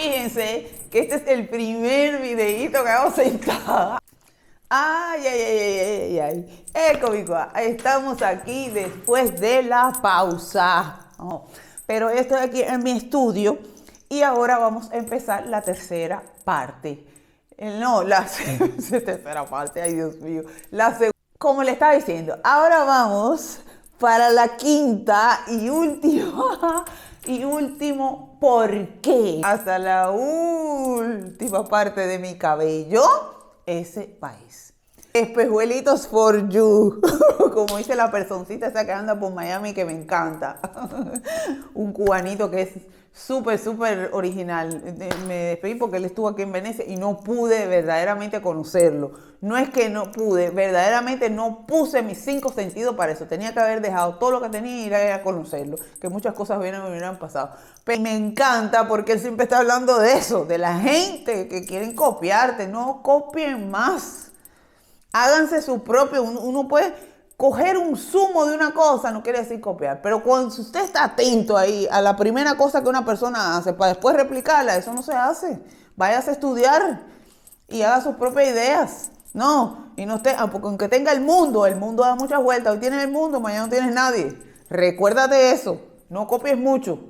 Fíjense que este es el primer videíto que hago sentada. Ay, ay, ay, ay, ay, ay. Cómico, estamos aquí después de la pausa. Oh, pero estoy aquí en mi estudio y ahora vamos a empezar la tercera parte. No, la tercera parte, ay Dios mío. La segunda, como le estaba diciendo, ahora vamos para la quinta y última y último ¿por qué? Hasta la última parte de mi cabello, ese país. Espejuelitos for you, como dice la personcita esa que anda por Miami que me encanta. Un cubanito que es súper original. Me despedí porque él estuvo aquí en Venecia y no pude verdaderamente conocerlo. No es que no pude, verdaderamente no puse mis 5 sentidos para eso. Tenía que haber dejado todo lo que tenía y ir a conocerlo, que muchas cosas me hubieran pasado. Pero me encanta porque él siempre está hablando de eso, de la gente que quieren copiarte. No copien más. Háganse su propio, uno puede coger un zumo de una cosa, no quiere decir copiar, pero cuando usted está atento ahí a la primera cosa que una persona hace para después replicarla, eso no se hace. Váyase a estudiar y haga sus propias ideas. No, y no esté, porque aunque tenga el mundo da muchas vueltas. Hoy tienes el mundo, mañana no tienes nadie. Recuérdate eso, no copies mucho.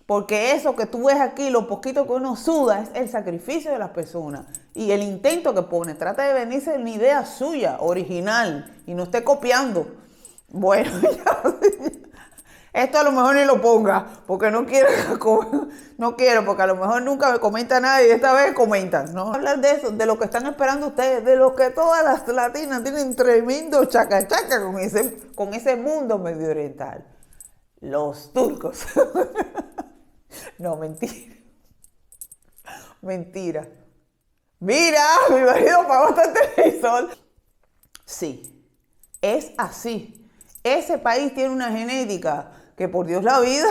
Porque eso que tú ves aquí, lo poquito que uno suda, es el sacrificio de las personas. Y el intento que pone. Trata de venirse de una idea suya, original. Y no esté copiando. Bueno, esto a lo mejor ni lo ponga. Porque no quiero, porque a lo mejor nunca me comenta nadie. Y esta vez comentan. No hablar de eso, de lo que están esperando ustedes. De lo que todas las latinas tienen tremendo chacachaca con ese mundo medio oriental. Los turcos. No, mentira. Mentira. Mira, mi marido pagó hasta el televisor. Sí, es así. Ese país tiene una genética que por Dios la vida,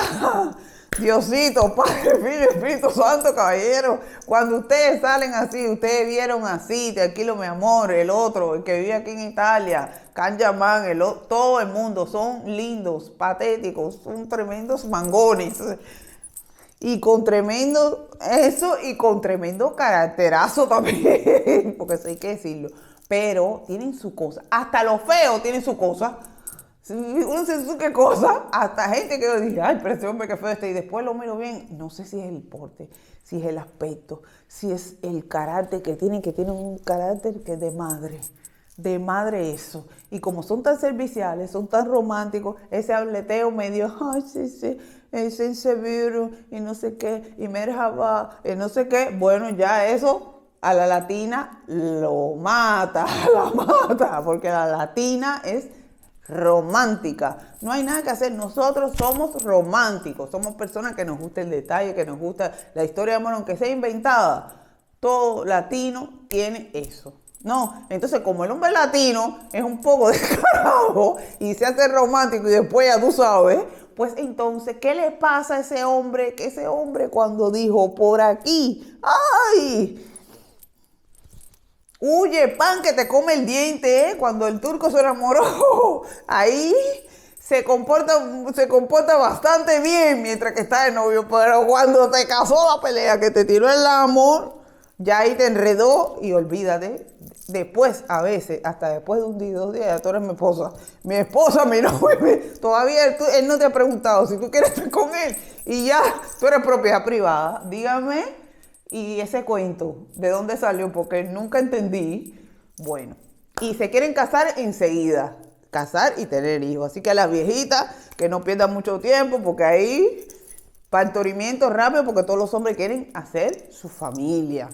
Diosito, Padre, Filho, Espíritu Santo, caballero. Cuando ustedes salen así, ustedes vieron así, Tranquilo mi amor, el otro, el que vive aquí en Italia, Kanjaman, todo el mundo, son lindos, patéticos, son tremendos mangones. Y con tremendo eso y con tremendo caracterazo también, porque eso hay que decirlo. Pero tienen su cosa. Hasta los feos tienen su cosa. Uno se dice qué cosa. Hasta gente que yo dije, ay, pero ese hombre que feo este. Y después lo miro bien. No sé si es el porte, si es el aspecto, si es el carácter que tiene un carácter que es de madre. De madre eso. Y como son tan serviciales, son tan románticos, ese hableteo medio, ay, sí, es inseguro, y no sé qué, y merhaba, y no sé qué. Bueno, ya eso a la latina lo mata, la mata, porque la latina es romántica. No hay nada que hacer. Nosotros somos románticos, somos personas que nos gusta el detalle, que nos gusta la historia de amor, aunque sea inventada. Todo latino tiene eso. No, entonces como el hombre latino es un poco descarado y se hace romántico y después ya tú sabes, pues entonces, ¿qué le pasa a ese hombre? Que ese hombre cuando dijo por aquí, ¡ay! Huye, pan que te come el diente, ¿eh? Cuando el turco se enamoró, ahí se comporta bastante bien mientras que está de novio, pero cuando te casó la pelea, que te tiró el amor, ya ahí te enredó y olvídate. Después, a veces, hasta después de un día, 2 días, ya tú eres mi esposa, mi novio, todavía él no te ha preguntado si tú quieres estar con él y ya tú eres propiedad privada. Dígame, y ese cuento, ¿de dónde salió? Porque nunca entendí. Bueno, y se quieren casar enseguida, casar y tener hijos. Así que a las viejitas, que no pierdan mucho tiempo, porque ahí, pantorimiento rápido, porque todos los hombres quieren hacer su familia.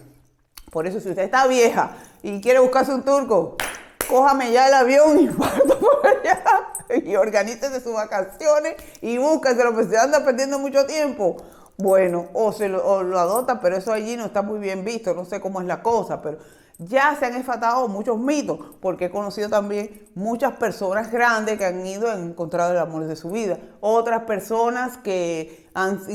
Por eso, si usted está vieja y quiere buscarse un turco, cójame ya el avión y parta por allá y organícese sus vacaciones y búsqueselo, porque se anda perdiendo mucho tiempo. Bueno, o lo adopta, pero eso allí no está muy bien visto, no sé cómo es la cosa, pero ya se han enfatado muchos mitos, porque he conocido también muchas personas grandes que han ido a encontrar el amor de su vida. Otras personas que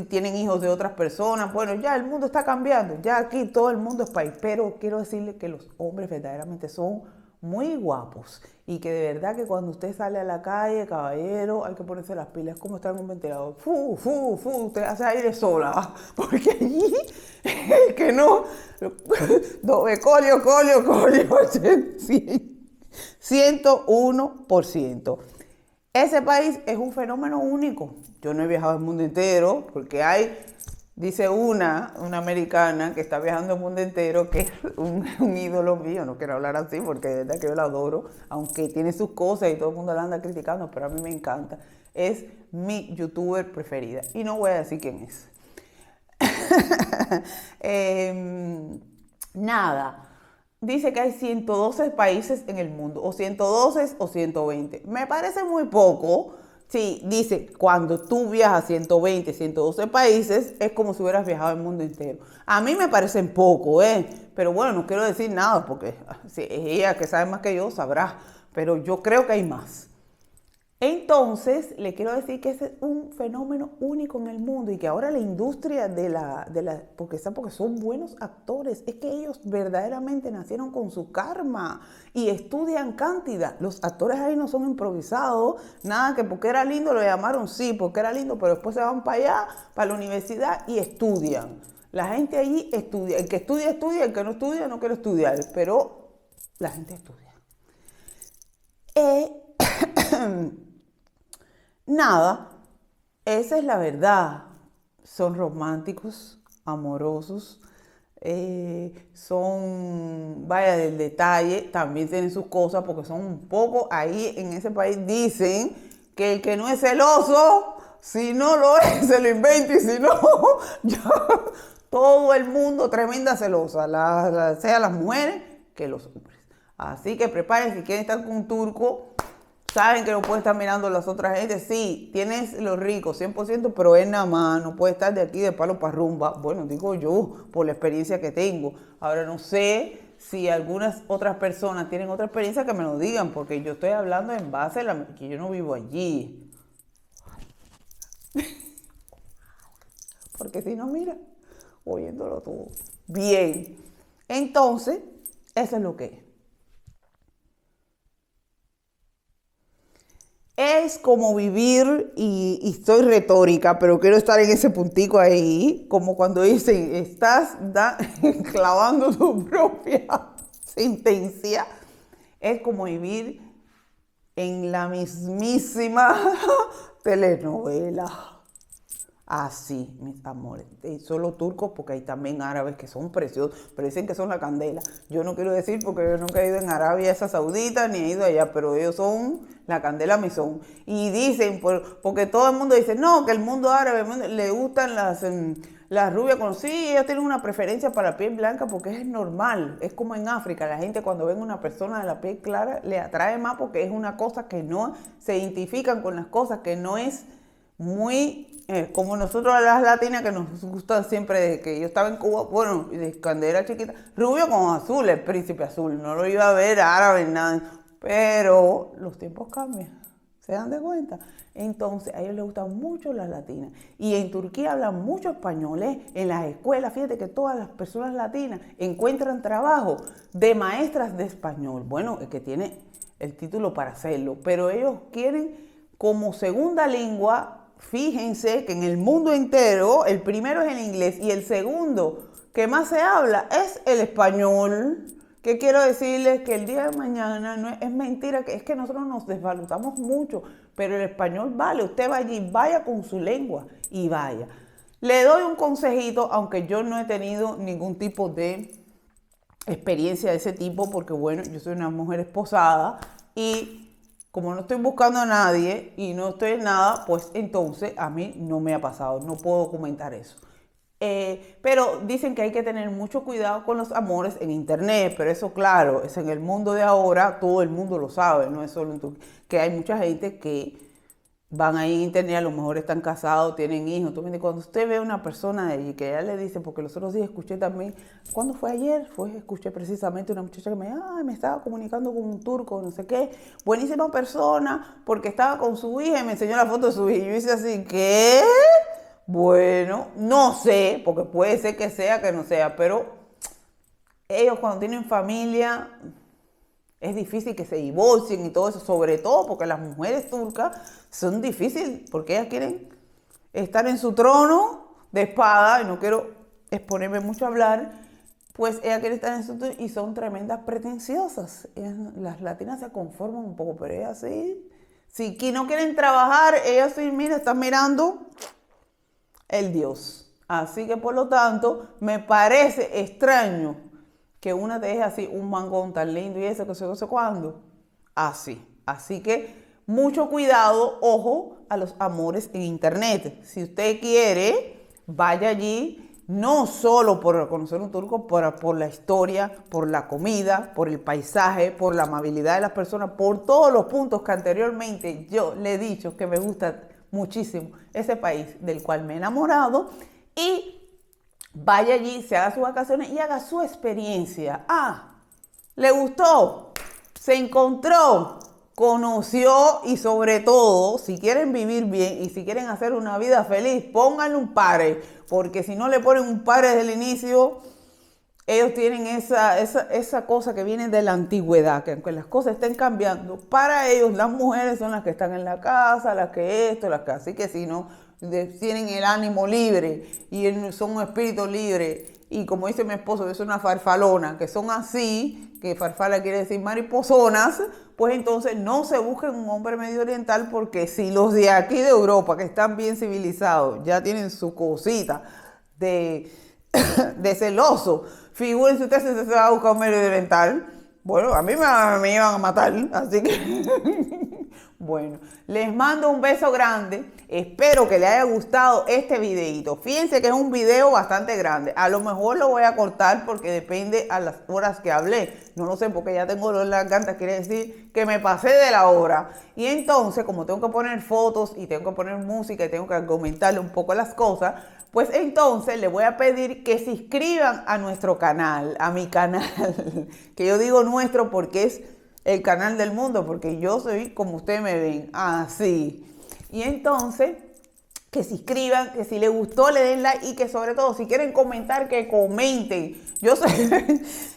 tienen hijos de otras personas. Bueno, ya el mundo está cambiando, ya aquí todo el mundo es país, pero quiero decirles que los hombres verdaderamente son muy guapos. Y que de verdad que cuando usted sale a la calle, caballero, hay que ponerse las pilas, como está en un ventilador. Usted hace aire sola, porque allí, el que no, colio, 101%. Ese país es un fenómeno único. Yo no he viajado el mundo entero, porque dice una americana que está viajando el mundo entero, que es un ídolo mío. No quiero hablar así porque de verdad que yo la adoro, aunque tiene sus cosas y todo el mundo la anda criticando, pero a mí me encanta. Es mi youtuber preferida y no voy a decir quién es. Nada. Dice que hay 112 países en el mundo, o 112 o 120. Me parece muy poco. Sí, dice, cuando tú viajas a 120, 112 países, es como si hubieras viajado el mundo entero. A mí me parecen poco, pero bueno, no quiero decir nada, porque si es ella que sabe más que yo, sabrá. Pero yo creo que hay más. Entonces, le quiero decir que ese es un fenómeno único en el mundo y que ahora la industria porque son buenos actores, es que ellos verdaderamente nacieron con su karma y estudian cantidad. Los actores ahí no son improvisados, nada que porque era lindo lo llamaron, sí, porque era lindo, pero después se van para allá, para la universidad y estudian. La gente allí estudia, el que estudia, estudia, el que no estudia, no quiere estudiar, pero la gente estudia. Nada, esa es la verdad. Son románticos, amorosos, vaya del detalle, también tienen sus cosas porque son un poco, ahí en ese país dicen que el que no es celoso, si no lo es, se lo inventa y si no, ya todo el mundo tremenda celosa, sea las mujeres que los hombres. Así que prepárense, si quieren estar con un turco, saben que no puede estar mirando a las otras gentes. Sí, tienes lo rico, 100%, pero es nada más. No puede estar de aquí de palo para rumba. Bueno, digo yo, por la experiencia que tengo. Ahora no sé si algunas otras personas tienen otra experiencia, que me lo digan, porque yo estoy hablando en base a que yo no vivo allí. Porque si no, mira, oyéndolo todo. Bien, entonces, eso es lo que es. Es como vivir, y soy retórica, pero quiero estar en ese puntico ahí, como cuando dicen, estás clavando tu propia sentencia. Es como vivir en la mismísima telenovela. Así, mis amores. Y solo turcos, porque hay también árabes que son preciosos, pero dicen que son la candela. Yo no quiero decir porque yo nunca he ido en Arabia esa Saudita, ni he ido allá, pero ellos son la candela misón. Y dicen, porque todo el mundo dice, no, que el mundo árabe le gustan las rubias con... Sí, ellos tienen una preferencia para la piel blanca porque es normal. Es como en África, la gente cuando ven una persona de la piel clara le atrae más porque es una cosa que no se identifican con las cosas, que no es muy... como nosotros las latinas que nos gusta siempre, desde que yo estaba en Cuba, bueno, cuando era chiquita, rubio con azul, el príncipe azul, no lo iba a ver árabe, nada, pero los tiempos cambian, ¿se dan de cuenta? Entonces, a ellos les gustan mucho las latinas, y en Turquía hablan mucho español, en las escuelas, fíjate que todas las personas latinas encuentran trabajo de maestras de español, bueno, el que tiene el título para hacerlo, pero ellos quieren como segunda lengua. Fíjense que en el mundo entero, el primero es el inglés y el segundo que más se habla es el español. ¿Qué quiero decirles? Que el día de mañana es mentira, que es que nosotros nos desvaloramos mucho, pero el español vale. Usted va allí, vaya con su lengua y vaya. Le doy un consejito, aunque yo no he tenido ningún tipo de experiencia de ese tipo, porque bueno, yo soy una mujer esposada y... como no estoy buscando a nadie y no estoy en nada, pues entonces a mí no me ha pasado, no puedo comentar eso. Pero dicen que hay que tener mucho cuidado con los amores en internet, pero eso claro, es en el mundo de ahora, todo el mundo lo sabe, no es solo en Turquía, que hay mucha gente que van ahí en internet, a lo mejor están casados, tienen hijos. Cuando usted ve a una persona de allí que ya le dice, porque los otros días escuché también, ¿cuándo fue ayer? Escuché precisamente una muchacha que me estaba comunicando con un turco, no sé qué, buenísima persona, porque estaba con su hija y me enseñó la foto de su hija. Y yo hice así, ¿qué? Bueno, no sé, porque puede ser que sea, que no sea, pero ellos cuando tienen familia... Es difícil que se divorcien y todo eso, sobre todo porque las mujeres turcas son difíciles, porque ellas quieren estar en su trono de espada, y no quiero exponerme mucho a hablar, pues ellas quieren estar en su trono y son tremendas pretenciosas. Las latinas se conforman un poco, pero ellas sí, si no quieren trabajar, ellas sí, mira, están mirando el Dios. Así que por lo tanto, me parece extraño que una te deje así un mangón tan lindo y eso, que sé, no sé cuándo. Así. Así que mucho cuidado, ojo a los amores en internet. Si usted quiere, vaya allí, no solo por conocer un turco, por la historia, por la comida, por el paisaje, por la amabilidad de las personas, por todos los puntos que anteriormente yo le he dicho que me gusta muchísimo ese país del cual me he enamorado. Y vaya allí, se haga sus vacaciones y haga su experiencia. ¿Le gustó? ¿Se encontró? ¿Conoció? Y sobre todo, si quieren vivir bien y si quieren hacer una vida feliz, pónganle un pare. Porque si no le ponen un pare desde el inicio, ellos tienen esa cosa que viene de la antigüedad, que aunque las cosas estén cambiando, para ellos las mujeres son las que están en la casa, las que esto, las que así, que si no tienen el ánimo libre y son un espíritu libre, y como dice mi esposo, es una farfalona, que son así, que farfala quiere decir mariposonas, pues entonces no se busquen un hombre medio oriental, porque si los de aquí de Europa, que están bien civilizados, ya tienen su cosita de celoso, figúrense ustedes si se va a buscar un medio oriental. Bueno, a mí me iban a matar, así que bueno, les mando un beso grande. Espero que les haya gustado este videito. Fíjense que es un video bastante grande. A lo mejor lo voy a cortar porque depende a las horas que hablé. No lo sé, porque ya tengo dolor de garganta, quiere decir que me pasé de la hora. Y entonces, como tengo que poner fotos y tengo que poner música y tengo que argumentarle un poco las cosas, pues entonces les voy a pedir que se inscriban a nuestro canal, a mi canal, que yo digo nuestro porque es el canal del mundo, porque yo soy como ustedes me ven, así. Y entonces, que se inscriban, que si les gustó le den like y que sobre todo si quieren comentar, que comenten.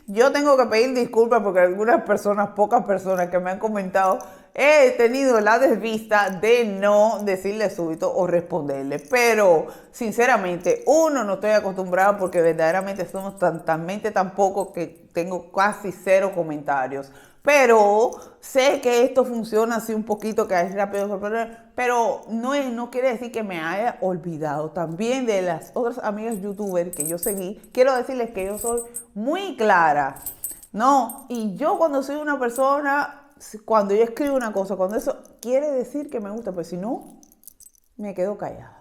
Yo tengo que pedir disculpas porque algunas personas, pocas personas que me han comentado, he tenido la desvista de no decirle súbito o responderle. Pero sinceramente, no estoy acostumbrada porque verdaderamente somos tan pocos que tengo casi 0 comentarios. Pero sé que esto funciona así un poquito, que es rápido, pero no quiere decir que me haya olvidado también de las otras amigas youtubers que yo seguí. Quiero decirles que yo soy muy clara, ¿no? Y yo cuando soy una persona, cuando yo escribo una cosa, cuando eso quiere decir que me gusta, pues si no, me quedo callada.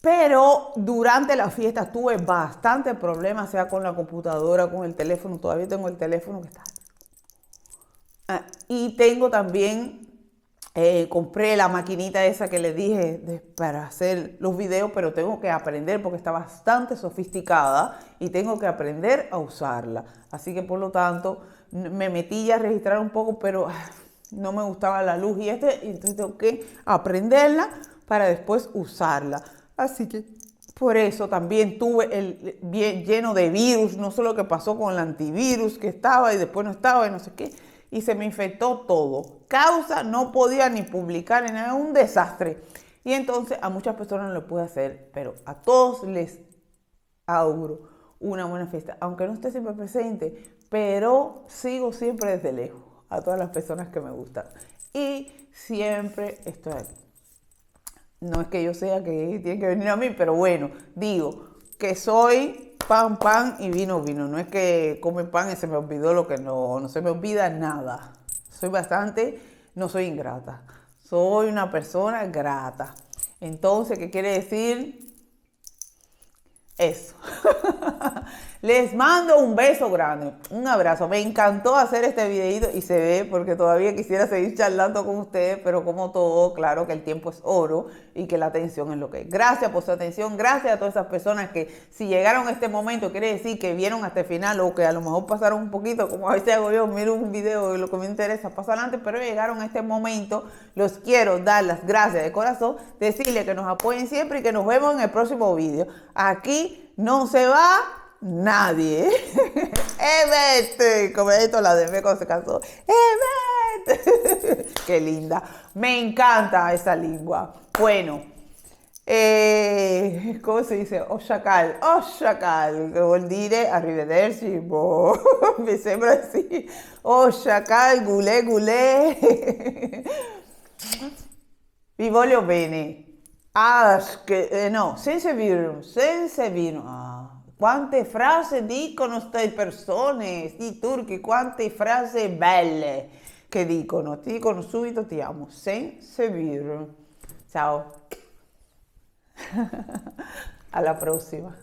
Pero durante las fiestas tuve bastante problemas, sea con la computadora, con el teléfono. Todavía tengo el teléfono que está. Y tengo también, compré la maquinita esa que les dije para hacer los videos, pero tengo que aprender porque está bastante sofisticada y tengo que aprender a usarla. Así que por lo tanto me metí ya a registrar un poco, pero no me gustaba la luz y entonces tengo que aprenderla para después usarla. Así que por eso también tuve bien lleno de virus, no sé lo que pasó con el antivirus que estaba y después no estaba y no sé qué. Y se me infectó todo. Causa, no podía ni publicar, era un desastre. Y entonces a muchas personas no lo pude hacer, pero a todos les auguro una buena fiesta. Aunque no esté siempre presente, pero sigo siempre desde lejos a todas las personas que me gustan. Y siempre estoy aquí. No es que yo sea que tiene que venir a mí, pero bueno, digo que soy pan y vino. No es que come pan y se me olvidó lo que no se me olvida nada. No soy ingrata. Soy una persona grata. Entonces, ¿qué quiere decir? Eso. Les mando un beso grande, un abrazo. Me encantó hacer este videito y se ve porque todavía quisiera seguir charlando con ustedes, pero como todo, claro que el tiempo es oro y que la atención es lo que es. Gracias por su atención, gracias a todas esas personas que si llegaron a este momento, quiere decir que vieron hasta el final o que a lo mejor pasaron un poquito, como a veces hago yo, miro un video y lo que me interesa pasa adelante, pero llegaron a este momento. Los quiero dar las gracias de corazón, decirles que nos apoyen siempre y que nos vemos en el próximo video. Aquí no se va nadie. Evet, come ha detto la Deme cuando se casó. Evet. Qué linda. Me encanta esa lengua. Bueno, ¿cómo se dice? Osciacal, osciacal, che vuol dire arrivederci, boh, mi sembra sì. Osciacal, gulè, gulè. Vi voglio bene. No, senza vino, senza vino. Ah, quante frasi dicono queste persone, sti turchi, quante frasi belle che dicono. Ti dicono subito ti amo, senza vino. Ciao. Alla prossima.